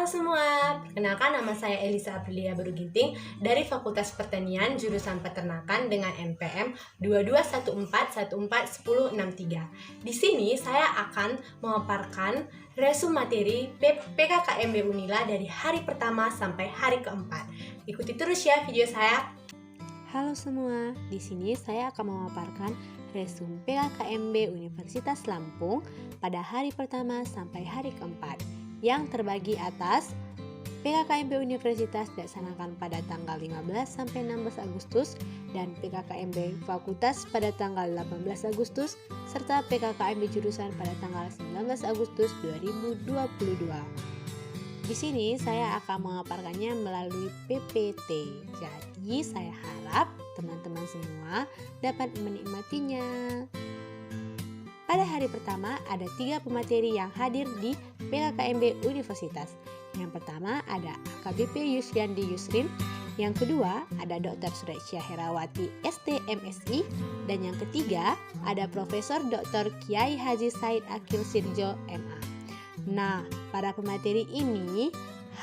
semua, perkenalkan nama saya Elisa Aprilia Baruginting dari Fakultas Pertanian jurusan Peternakan dengan NPM 2214141063. Di sini saya akan memaparkan resume materi PKKMB Unila dari hari pertama sampai hari keempat. Ikuti terus ya video saya. Halo semua, di sini saya akan memaparkan resume PKKMB Universitas Lampung pada hari pertama sampai hari keempat yang terbagi atas PKKMB Universitas dilaksanakan pada tanggal 15 sampai 16 Agustus dan PKKMB Fakultas pada tanggal 18 Agustus serta PKKMB jurusan pada tanggal 19 Agustus 2022. Di sini saya akan memaparkannya melalui PPT. Jadi saya harap teman-teman semua dapat menikmatinya. Pada hari pertama ada 3 pemateri yang hadir di PKKMB Universitas. Yang pertama ada AKBP Yusriandi Yusrin, yang kedua ada Dr. Surecia Herawati STMSI, dan yang ketiga ada Profesor Dr. Kiai Haji Said Akil Sirjo MA. Nah, para pemateri ini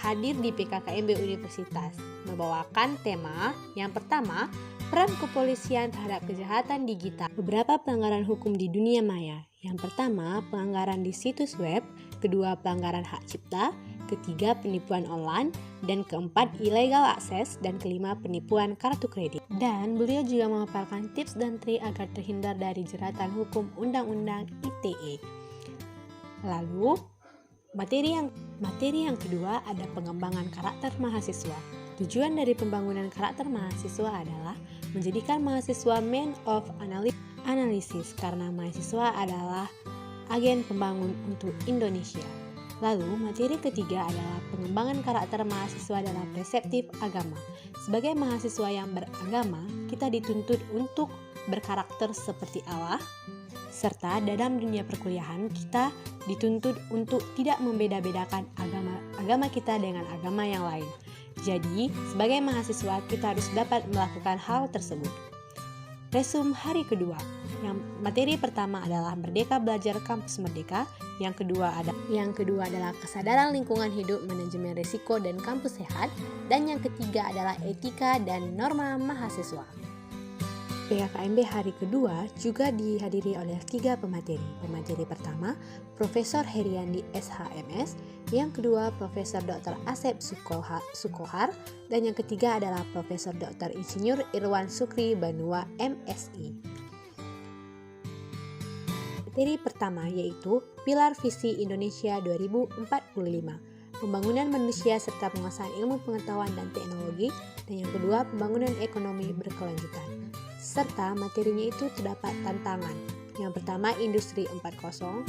hadir di PKKMB Universitas membawakan tema yang pertama, peran kepolisian terhadap kejahatan digital. Beberapa pelanggaran hukum di dunia maya. Yang pertama, pelanggaran di situs web, kedua, pelanggaran hak cipta, ketiga, penipuan online, dan keempat, illegal access, dan kelima, penipuan kartu kredit. Dan beliau juga memaparkan tips dan trik agar terhindar dari jeratan hukum Undang-Undang ITE. Lalu, materi yang kedua ada pengembangan karakter mahasiswa. Tujuan dari pembangunan karakter mahasiswa adalah menjadikan mahasiswa man of analysis karena mahasiswa adalah agen pembangun untuk Indonesia. Lalu, materi ketiga adalah pengembangan karakter mahasiswa dalam perseptif agama. Sebagai mahasiswa yang beragama, kita dituntut untuk berkarakter seperti Allah, serta dalam dunia perkuliahan kita dituntut untuk tidak membeda-bedakan agama kita dengan agama yang lain. Jadi, sebagai mahasiswa kita harus dapat melakukan hal tersebut. Resume hari kedua. Yang materi pertama adalah Merdeka Belajar Kampus Merdeka, yang kedua adalah kesadaran lingkungan hidup, manajemen risiko dan kampus sehat, dan yang ketiga adalah etika dan norma mahasiswa. PKKMB hari kedua juga dihadiri oleh 3 pemateri. Pemateri pertama, Profesor Heriandi SHMS, yang kedua Profesor Dr. Asep Sukohar, dan yang ketiga adalah Profesor Dr. Insinyur Irwan Sukri Banua MSI. Materi pertama yaitu Pilar Visi Indonesia 2045, pembangunan manusia serta penguasaan ilmu pengetahuan dan teknologi, dan yang kedua pembangunan ekonomi berkelanjutan. Serta materinya itu terdapat tantangan. Yang pertama Industri 4.0,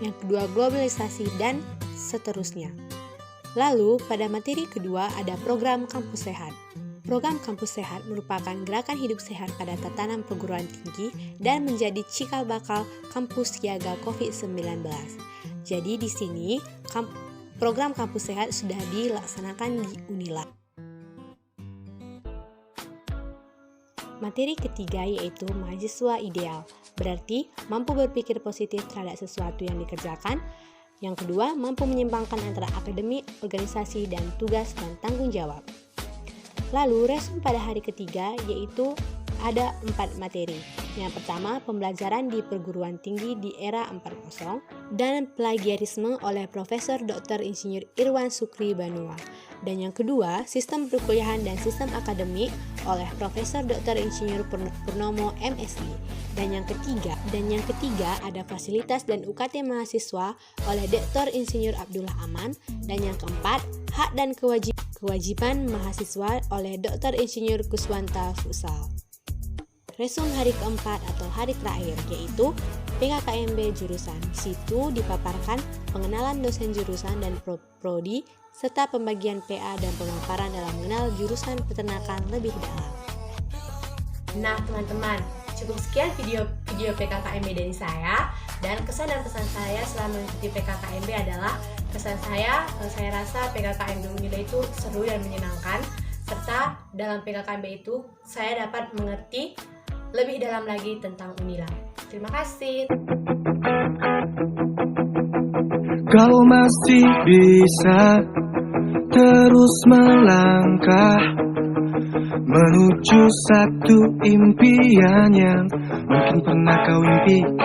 yang kedua globalisasi, dan seterusnya. Lalu pada materi kedua ada program Kampus Sehat. Program Kampus Sehat merupakan gerakan hidup sehat pada tatanan perguruan tinggi dan menjadi cikal bakal kampus siaga COVID-19. Jadi di sini program Kampus Sehat sudah dilaksanakan di Unila. Materi ketiga yaitu mahasiswa ideal, berarti mampu berpikir positif terhadap sesuatu yang dikerjakan. Yang kedua, mampu menyimbangkan antara akademik, organisasi, dan tugas dan tanggung jawab. Lalu resume pada hari ketiga yaitu ada 4 materi. Yang pertama, pembelajaran di perguruan tinggi di era 4.0 dan plagiarisme oleh Profesor Dr. Insinyur Irwan Sukri Banua. Dan yang kedua, sistem perkuliahan dan sistem akademik oleh Profesor Dr. Insinyur Purnomo MSI. Dan yang ketiga ada fasilitas dan UKT mahasiswa oleh Dr. Insinyur Abdullah Aman. Dan yang keempat, hak dan kewajiban mahasiswa oleh Dr. Insinyur Kuswanta Fusal. Resume hari keempat atau hari terakhir yaitu PKKMB jurusan. Di situ dipaparkan pengenalan dosen jurusan dan prodi serta pembagian PA dan pemaparan dalam mengenal jurusan peternakan lebih dalam. Nah teman-teman, cukup sekian video PKKMB dari saya, dan kesan dan pesan saya selama mengikuti PKKMB adalah saya rasa PKKMB Unila itu seru dan menyenangkan, serta dalam PKKMB itu saya dapat mengerti lebih dalam lagi tentang Unila. Terima kasih. Kau masih bisa terus melangkah menuju satu impian yang mungkin pernah kau impikan.